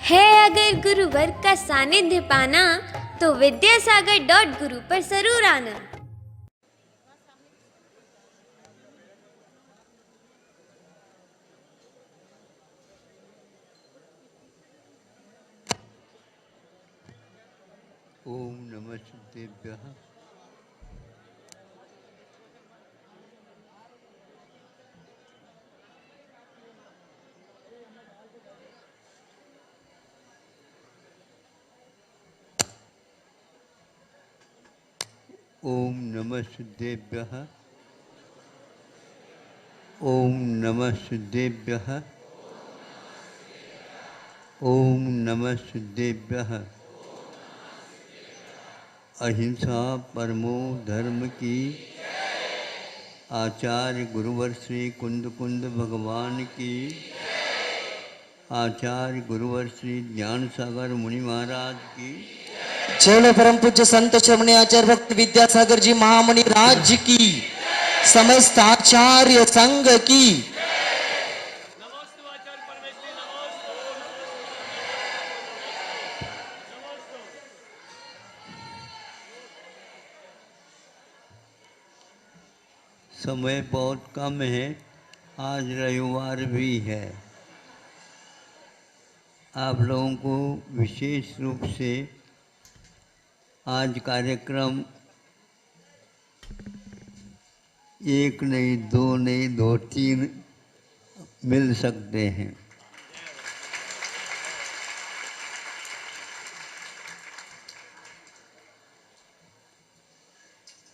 है अगर गुरुवर का सानिध्य पाना तो विद्यासागर.गुरु पर जरूर आना। ओम नमः सिद्धेभ्यः। ओम नमः सिद्धेभ्यः। ओम नमः सिद्धेभ्यः। ओम नमः सिद्धेभ्यः। अहिंसा परमो धर्म की। आचार्य गुरुवर श्री कुंद कुंद भगवान की। आचार्य गुरुवर श्री ज्ञान सागर मुनि महाराज की। जय परम पूज्य संत श्रवणी आचार्य भक्त विद्यासागर जी महामुनि राज्य की। समस्त आचार्य संघ की। समय बहुत कम है, आज रविवार भी है। आप लोगों को विशेष रूप से आज कार्यक्रम एक नहीं, दो नहीं, दो तीन मिल सकते हैं।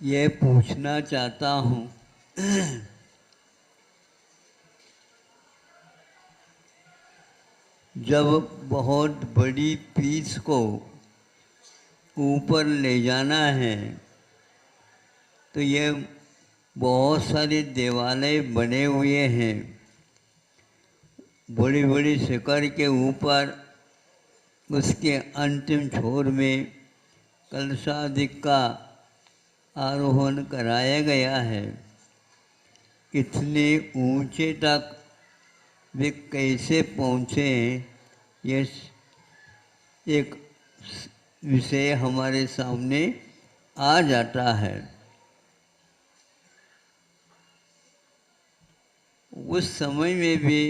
ये पूछना चाहता हूँ, जब बहुत बड़ी पीस को ऊपर ले जाना है तो ये बहुत सारे देवालय बने हुए हैं। बड़ी बड़ी शिखर के ऊपर उसके अंतिम छोर में कलशादिक का आरोहण कराया गया है। इतने ऊंचे तक वे कैसे पहुँचे, ये एक विषय हमारे सामने आ जाता है। उस समय में भी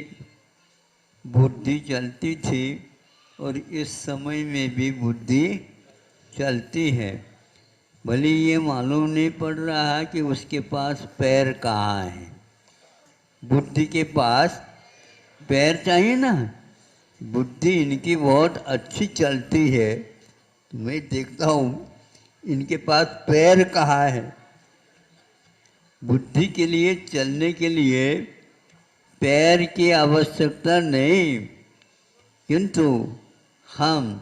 बुद्धि चलती थी और इस समय में भी बुद्धि चलती है। भले ये मालूम नहीं पड़ रहा है कि उसके पास पैर कहाँ है। बुद्धि के पास पैर चाहिए ना। बुद्धि इनकी बहुत अच्छी चलती है, मैं देखता हूँ इनके पास पैर कहाँ है। बुद्धि के लिए, चलने के लिए पैर की आवश्यकता नहीं, किंतु हम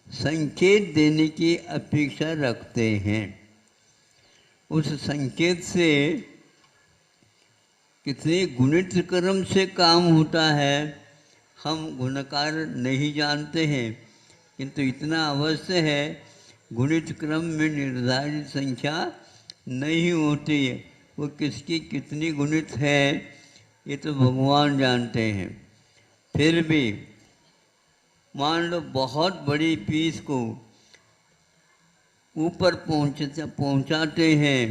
संकेत देने की अपेक्षा रखते हैं। उस संकेत से कितने गुणित क्रम से काम होता है हम गुणकार नहीं जानते हैं, किंतु इतना अवश्य है गुणित क्रम में निर्धारित संख्या नहीं होती है। वो किसकी कितनी गुणित है ये तो भगवान जानते हैं। फिर भी मान लो बहुत बड़ी पीस को ऊपर पहुंचाते हैं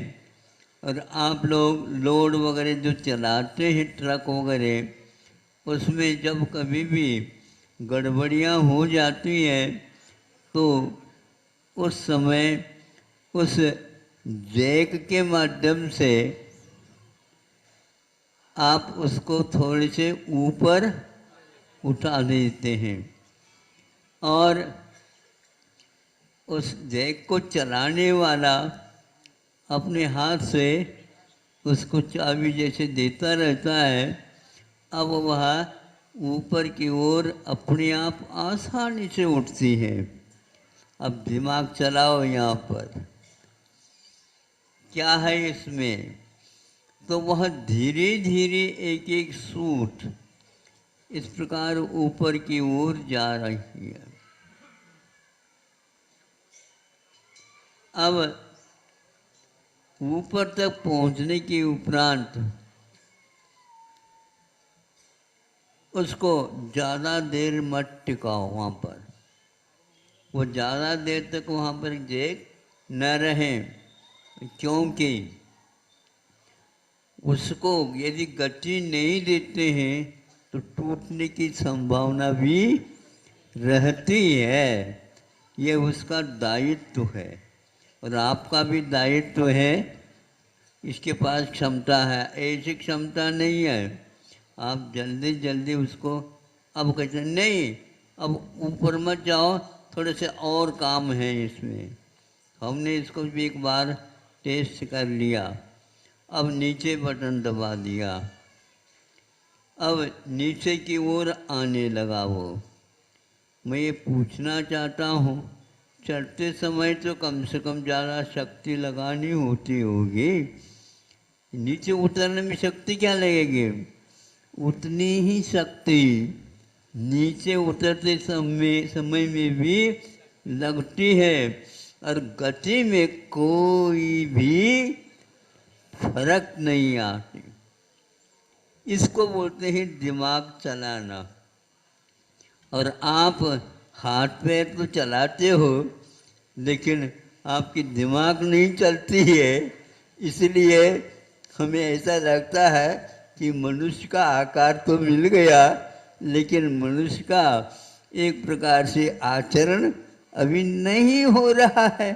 और आप लोग लोड वगैरह जो चलाते हैं ट्रक वगैरह, उसमें जब कभी भी गड़बड़ियाँ हो जाती हैं तो उस समय उस जैक के माध्यम से आप उसको थोड़े से ऊपर उठा देते हैं और उस जैक को चलाने वाला अपने हाथ से उसको चाबी जैसे देता रहता है। अब वह ऊपर की ओर अपने आप आसानी से उठती है। अब दिमाग चलाओ यहाँ पर क्या है इसमें, तो वह धीरे धीरे एक एक सूट इस प्रकार ऊपर की ओर जा रही है। अब ऊपर तक पहुंचने के उपरांत उसको ज़्यादा देर मत टिकाओ वहाँ पर। वो ज़्यादा देर तक वहाँ पर जेक न रहे, क्योंकि उसको यदि गति नहीं देते हैं तो टूटने की संभावना भी रहती है। ये उसका दायित्व है और आपका भी दायित्व है। इसके पास क्षमता है, ऐसी क्षमता नहीं है। आप जल्दी जल्दी उसको अब कहते नहीं, अब ऊपर मत जाओ, थोड़े से और काम है इसमें। हमने इसको भी एक बार टेस्ट कर लिया। अब नीचे बटन दबा दिया, अब नीचे की ओर आने लगा वो। मैं ये पूछना चाहता हूँ, चढ़ते समय तो कम से कम ज़्यादा शक्ति लगानी होती होगी, नीचे उतरने में शक्ति क्या लगेगी? उतनी ही शक्ति नीचे उतरते समय में भी लगती है और गति में कोई भी फर्क नहीं आती। इसको बोलते हैं दिमाग चलाना। और आप हाथ पैर तो चलाते हो, लेकिन आपकी दिमाग नहीं चलती है। इसलिए हमें ऐसा लगता है कि मनुष्य का आकार तो मिल गया, लेकिन मनुष्य का एक प्रकार से आचरण अभी नहीं हो रहा है।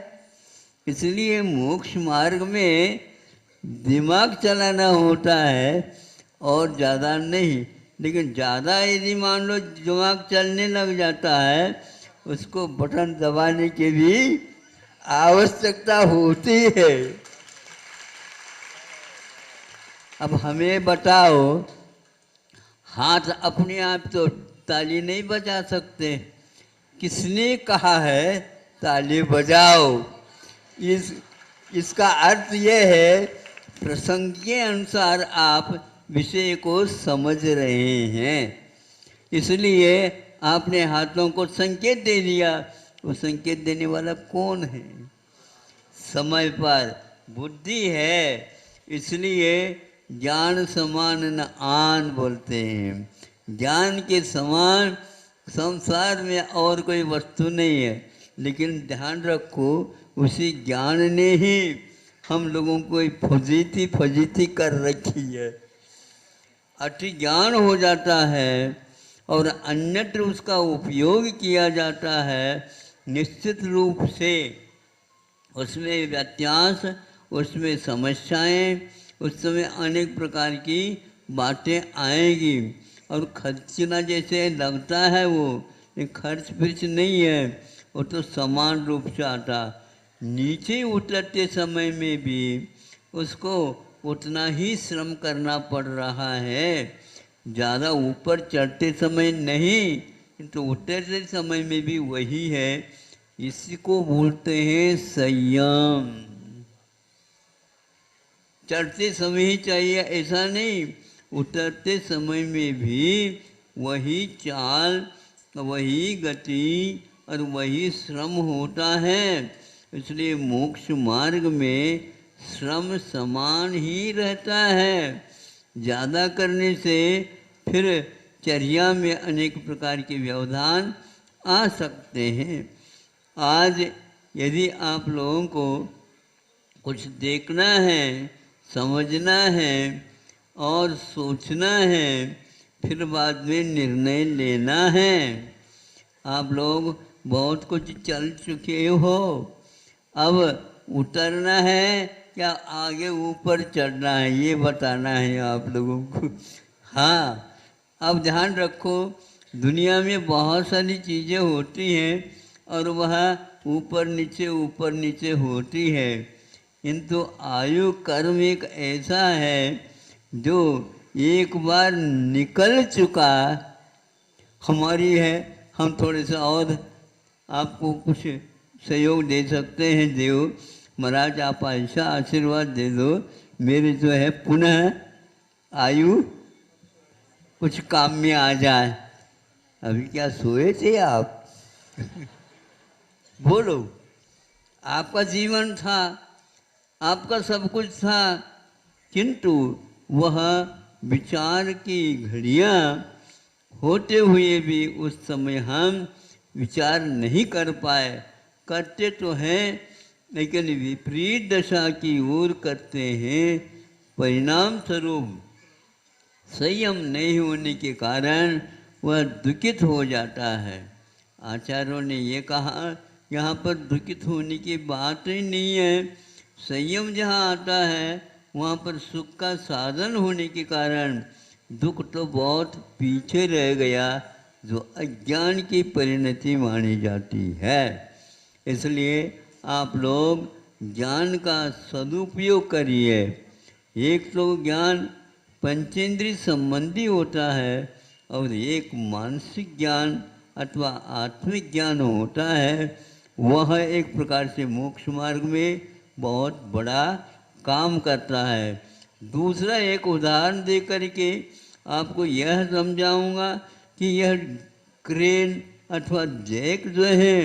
इसलिए मोक्ष मार्ग में दिमाग चलाना होता है और ज़्यादा नहीं। लेकिन ज़्यादा यदि मान लो दिमाग चलने लग जाता है, उसको बटन दबाने की भी आवश्यकता होती है। अब हमें बताओ, हाथ अपने आप तो ताली नहीं बजा सकते, किसने कहा है ताली बजाओ? इसका अर्थ यह है, प्रसंग के अनुसार आप विषय को समझ रहे हैं, इसलिए आपने हाथों को संकेत दे दिया। वो संकेत देने वाला कौन है? समय पर बुद्धि है। इसलिए ज्ञान समान न आन बोलते हैं। ज्ञान के समान संसार में और कोई वस्तु नहीं है। लेकिन ध्यान रखो, उसी ज्ञान ने ही हम लोगों को फजीती कर रखी है। अति ज्ञान हो जाता है और अन्यत्र उसका उपयोग किया जाता है, निश्चित रूप से उसमें व्यत्यास, उसमें समस्याएं, उस समय अनेक प्रकार की बातें आएंगी। और खर्चना जैसे लगता है वो खर्च फिर्च नहीं है, वो तो समान रूप से आता। नीचे उतरते समय में भी उसको उतना ही श्रम करना पड़ रहा है, ज़्यादा ऊपर चढ़ते समय नहीं, तो उतरते समय में भी वही है। इसी को बोलते हैं संयम। चढ़ते समय ही चाहिए ऐसा नहीं, उतरते समय में भी वही चाल, वही गति और वही श्रम होता है। इसलिए मोक्ष मार्ग में श्रम समान ही रहता है। ज़्यादा करने से फिर चर्या में अनेक प्रकार के व्यवधान आ सकते हैं। आज यदि आप लोगों को कुछ देखना है, समझना है और सोचना है, फिर बाद में निर्णय लेना है। आप लोग बहुत कुछ चल चुके हो, अब उतरना है या आगे ऊपर चढ़ना है, ये बताना है आप लोगों को। हाँ, अब ध्यान रखो, दुनिया में बहुत सारी चीज़ें होती हैं और वह ऊपर नीचे होती है, किंतु आयु कर्म एक ऐसा है जो एक बार निकल चुका हमारी है। हम थोड़े से और आपको कुछ सहयोग दे सकते हैं। देव महाराज, आप ऐसा आशीर्वाद दे दो, मेरी जो है पुनः आयु कुछ काम में आ जाए। अभी क्या सोए थे आप? बोलो, आपका जीवन था, आपका सब कुछ था, किंतु वह विचार की घड़ियाँ होते हुए भी उस समय हम विचार नहीं कर पाए। करते तो हैं लेकिन विपरीत दशा की ओर करते हैं। परिणाम स्वरूप संयम नहीं होने के कारण वह दुखित हो जाता है। आचार्यों ने ये कहा, यहाँ पर दुखित होने की बात ही नहीं है। संयम जहाँ आता है वहाँ पर सुख का साधन होने के कारण दुख तो बहुत पीछे रह गया, जो अज्ञान की परिणति मानी जाती है। इसलिए आप लोग ज्ञान का सदुपयोग करिए। एक तो ज्ञान पंचेंद्रिय संबंधी होता है और एक मानसिक ज्ञान अथवा आत्मिक ज्ञान होता है। वह एक प्रकार से मोक्ष मार्ग में बहुत बड़ा काम करता है। दूसरा एक उदाहरण दे करके आपको यह समझाऊंगा कि यह क्रेन अथवा जैक जो है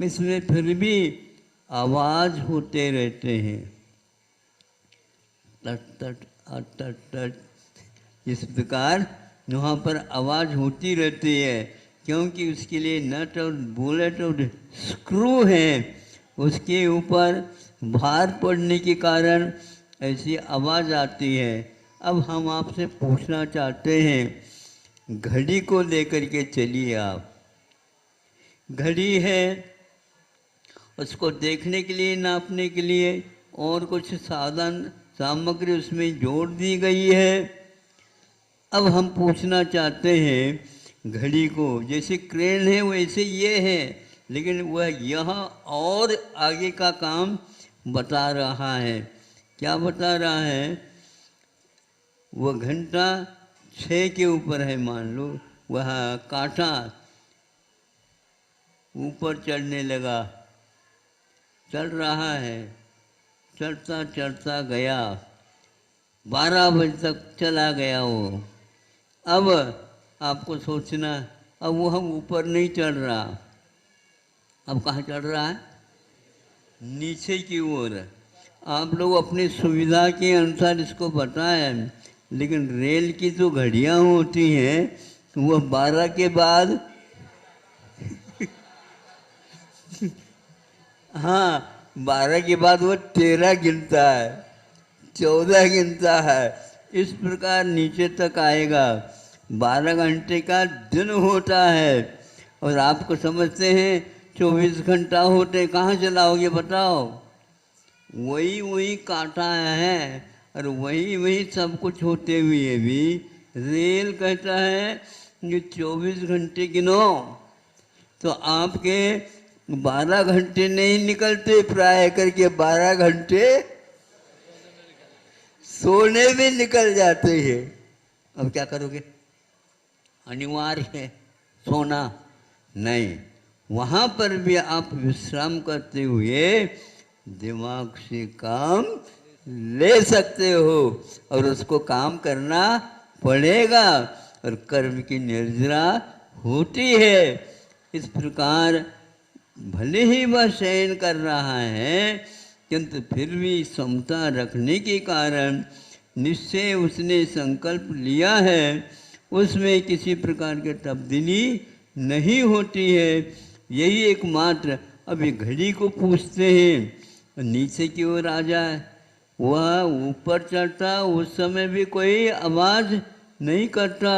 इसमें फिर भी आवाज़ होते रहते हैं, टट टट टट टट। इस प्रकार वहाँ पर आवाज़ होती रहती है, क्योंकि उसके लिए नट और बोल्ट और स्क्रू हैं, उसके ऊपर भार पड़ने के कारण ऐसी आवाज़ आती है। अब हम आपसे पूछना चाहते हैं, घड़ी को लेकर के चलिए आप। घड़ी है, उसको देखने के लिए, नापने के लिए और कुछ साधन सामग्री उसमें जोड़ दी गई है। अब हम पूछना चाहते हैं घड़ी को, जैसे क्रेन है वैसे ये है, लेकिन वह यहाँ और आगे का काम बता रहा है। क्या बता रहा है? वह घंटा 6 के ऊपर है, मान लो वह कांटा ऊपर चढ़ने लगा, चल रहा है, चढ़ता चढ़ता गया, 12 बजे तक चला गया वो। अब आपको सोचना, अब वो हम ऊपर नहीं चढ़ रहा, अब कहाँ चढ़ रहा है? नीचे की ओर। आप लोग अपनी सुविधा के अनुसार इसको बताएं, लेकिन रेल की जो घड़ियाँ होती हैं वह 12 के बाद हाँ 12 के बाद वो 13 गिनता है, 14 गिनता है, इस प्रकार नीचे तक आएगा। 12 घंटे का दिन होता है और आपको समझते हैं 24 घंटा होते, कहाँ चलाओगे बताओ? वही वही काटा है और वही वही सब कुछ होते हुए भी रेल कहता है कि 24 घंटे गिनो, तो आपके 12 घंटे नहीं निकलते, प्राय करके 12 घंटे सोने में निकल जाते हैं। अब क्या करोगे? अनिवार्य है सोना नहीं, वहाँ पर भी आप विश्राम करते हुए दिमाग से काम ले सकते हो और उसको काम करना पड़ेगा और कर्म की निर्जरा होती है। इस प्रकार भले ही वह शयन कर रहा है, किंतु फिर भी समता रखने के कारण निश्चय उसने संकल्प लिया है, उसमें किसी प्रकार की तब्दीली नहीं होती है। यही एकमात्र। अभी घड़ी को पूछते हैं, नीचे की ओर आ जाए, वह ऊपर चढ़ता उस समय भी कोई आवाज़ नहीं करता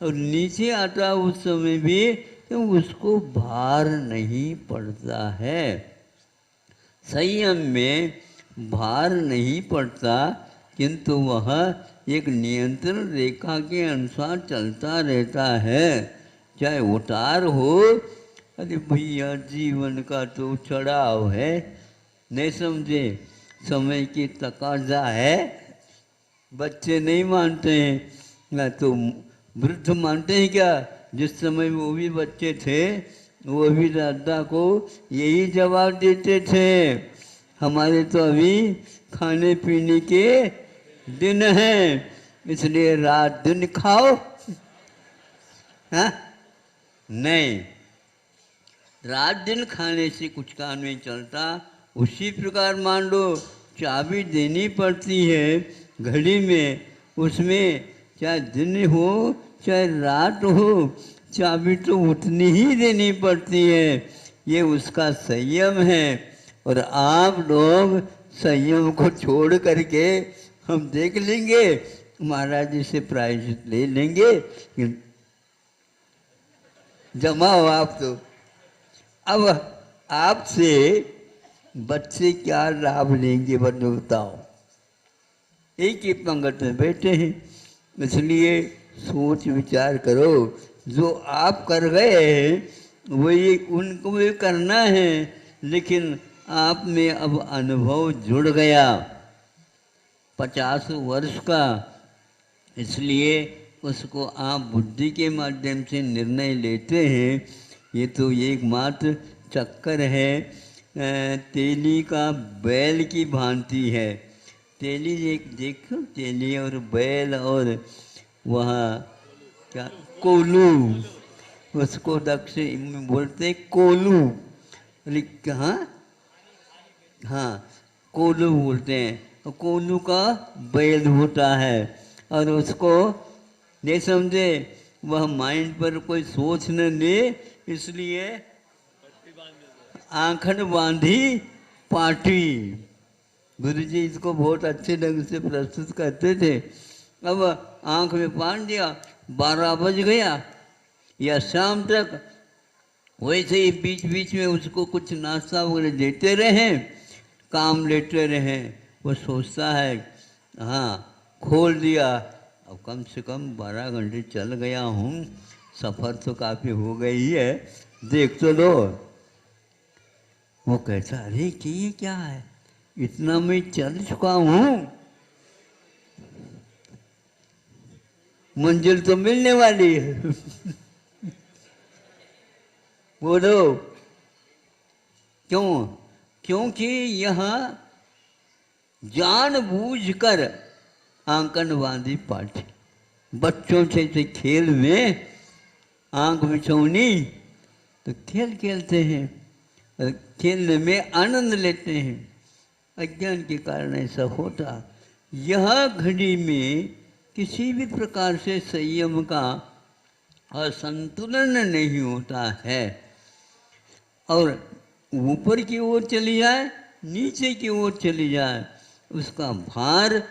और नीचे आता उस समय भी तो उसको भार नहीं पड़ता है। संयम में भार नहीं पड़ता, किंतु वह एक नियंत्रण रेखा के अनुसार चलता रहता है। चाहे उतार हो, अरे भैया जीवन का तो चढ़ाव है, नहीं समझे, समय की तकाजा है। बच्चे नहीं मानते हैं ना, तो वृद्ध मानते हैं क्या? जिस समय वो भी बच्चे थे वो भी दादा को यही जवाब देते थे, हमारे तो अभी खाने पीने के दिन हैं, इसलिए रात दिन खाओ। हाँ नहीं, रात दिन खाने से कुछ काम नहीं चलता। उसी प्रकार मान लो चाबी देनी पड़ती है घड़ी में, उसमें चाहे दिन हो चाहे रात हो, चाबी तो उतनी ही देनी पड़ती है। ये उसका संयम है। और आप लोग संयम को छोड़ करके हम देख लेंगे, महाराज जी से प्राइज ले लेंगे, जमा हो आप तो। अब आपसे बच्चे क्या लाभ लेंगे बताओ। एक ही पंगत में बैठे हैं, इसलिए सोच विचार करो। जो आप कर गए हैं वही उनको भी करना है, लेकिन आप में अब अनुभव जुड़ गया 50 वर्ष का, इसलिए उसको आप बुद्धि के माध्यम से निर्णय लेते हैं। ये तो एकमात्र चक्कर है, तेली का बैल की भांति है। तेली एक देखो, तेली और बैल और वहाँ क्या कोलू, उसको दक्षिण में बोलते कोलू, कहाँ, हाँ कोलू बोलते हैं। कोलू का बैल होता है और उसको नहीं समझे, वह माइंड पर कोई सोच न ले, इसलिए आंखन बांधी पाटी। गुरु जी इसको बहुत अच्छे ढंग से प्रस्तुत करते थे। अब आंख में बांध दिया, 12 बज गया या शाम तक, वैसे ही बीच बीच में उसको कुछ नाश्ता वगैरह देते रहें, काम लेते रहें। वो सोचता है हाँ खोल दिया, अब कम से कम 12 घंटे चल गया हूँ, सफ़र तो काफ़ी हो गई है, देख तो लो। वो कहता अरे कि ये क्या है, इतना मैं चल चुका हूँ, मंजिल तो मिलने वाली है। बोलो क्यों? क्योंकि यहाँ जानबूझकर आंकन बांधी पाठी, बच्चों से खेल में आंख मिचौनी, तो खेल खेलते हैं, खेलने में आनंद लेते हैं। अज्ञान के कारण ऐसा होता। यह घड़ी में किसी भी प्रकार से संयम का असंतुलन नहीं होता है, और ऊपर की ओर चली जाए नीचे की ओर चली जाए, उसका भार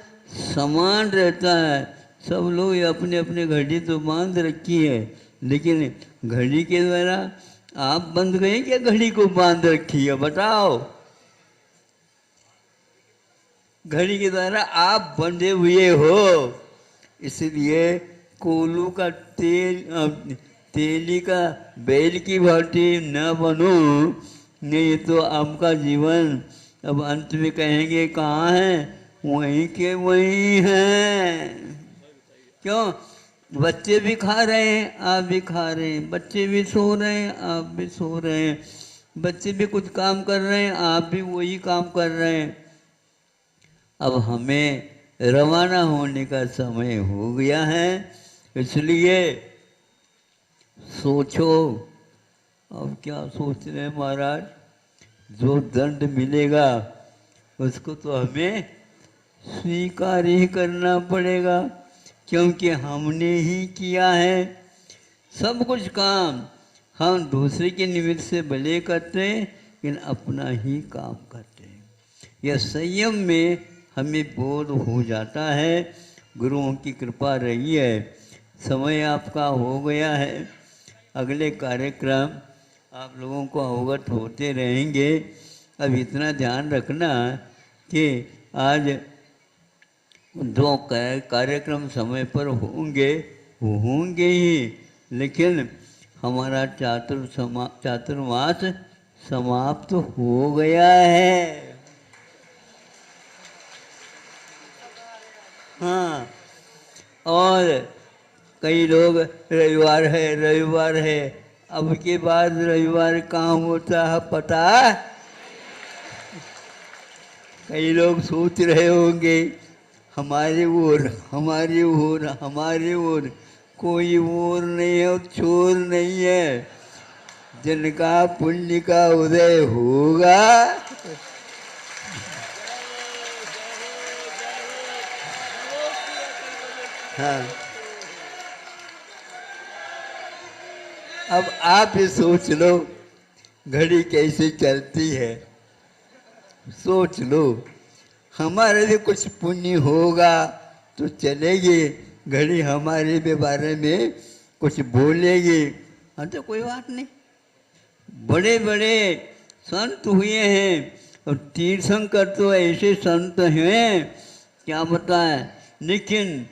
समान रहता है। सब लोग अपने अपने घड़ी तो बांध रखी है, लेकिन घड़ी के द्वारा आप बंध गए क्या? घड़ी को बांध रखी है बताओ? घड़ी के द्वारा आप बंधे हुए हो, इसलिए कोलू का तेली का बैल की भांति न बनो, नहीं तो आपका जीवन अब अंत में कहेंगे कहाँ है, वहीं के वहीं हैं। क्यों? बच्चे भी खा रहे हैं, आप भी खा रहे हैं, बच्चे भी सो रहे हैं, आप भी सो रहे हैं, बच्चे भी कुछ काम कर रहे हैं, आप भी वही काम कर रहे हैं। अब हमें रवाना होने का समय हो गया है, इसलिए सोचो। अब क्या सोच रहे हैं महाराज? जो दंड मिलेगा उसको तो हमें स्वीकार ही करना पड़ेगा, क्योंकि हमने ही किया है सब कुछ काम। हम दूसरे के निमित्त से भले करते हैं, लेकिन अपना ही काम करते हैं। यह संयम में हमें बोध हो जाता है। गुरुओं की कृपा रही है। समय आपका हो गया है, अगले कार्यक्रम आप लोगों को अवगत होते रहेंगे। अब इतना ध्यान रखना कि आज 2 कार्यक्रम समय पर होंगे ही, लेकिन हमारा चातुर्मास समाप्त हो गया है। हाँ, और कई लोग रविवार है, अब के बाद रविवार काम होता है पता? कई लोग सोच रहे होंगे हमारे ओर कोई ओर नहीं है और छोर नहीं है, जिनका पुण्य का उदय होगा हाँ अब आप ही सोच लो घड़ी कैसे चलती है, सोच लो। हमारे लिए कुछ पुण्य होगा तो चलेगी, घड़ी हमारे भी बारे में कुछ बोलेगी, हाँ तो कोई बात नहीं। बड़े बड़े संत हुए हैं और तीर्थंकर तो ऐसे संत हैं क्या बताएं, लेकिन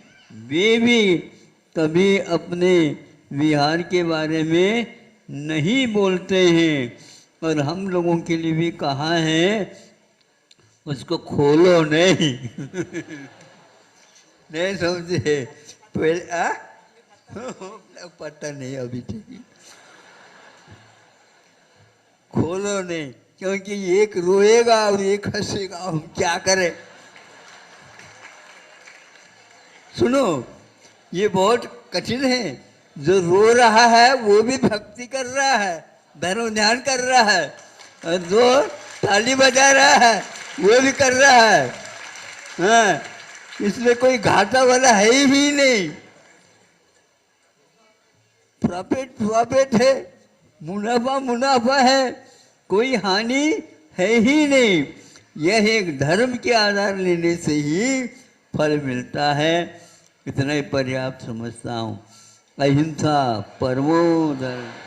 वे भी कभी अपने विहार के बारे में नहीं बोलते हैं। और हम लोगों के लिए भी कहा है उसको खोलो नहीं नहीं समझे पहले पता नहीं अभी ठीक, खोलो नहीं, क्योंकि एक रोएगा और एक हंसेगा, हम क्या करें। सुनो, ये बहुत कठिन है। जो रो रहा है वो भी भक्ति कर रहा है, धर्म ध्यान कर रहा है, और जो ताली बजा रहा है वो भी कर रहा है। हाँ, इसमें कोई घाटा वाला है ही नहीं। प्रॉफिट है, मुनाफा है, कोई हानि है ही नहीं। यह एक धर्म के आधार लेने से ही फल मिलता है, इतना ही पर्याप्त समझता हूँ। अहिंसा परमो धर्म।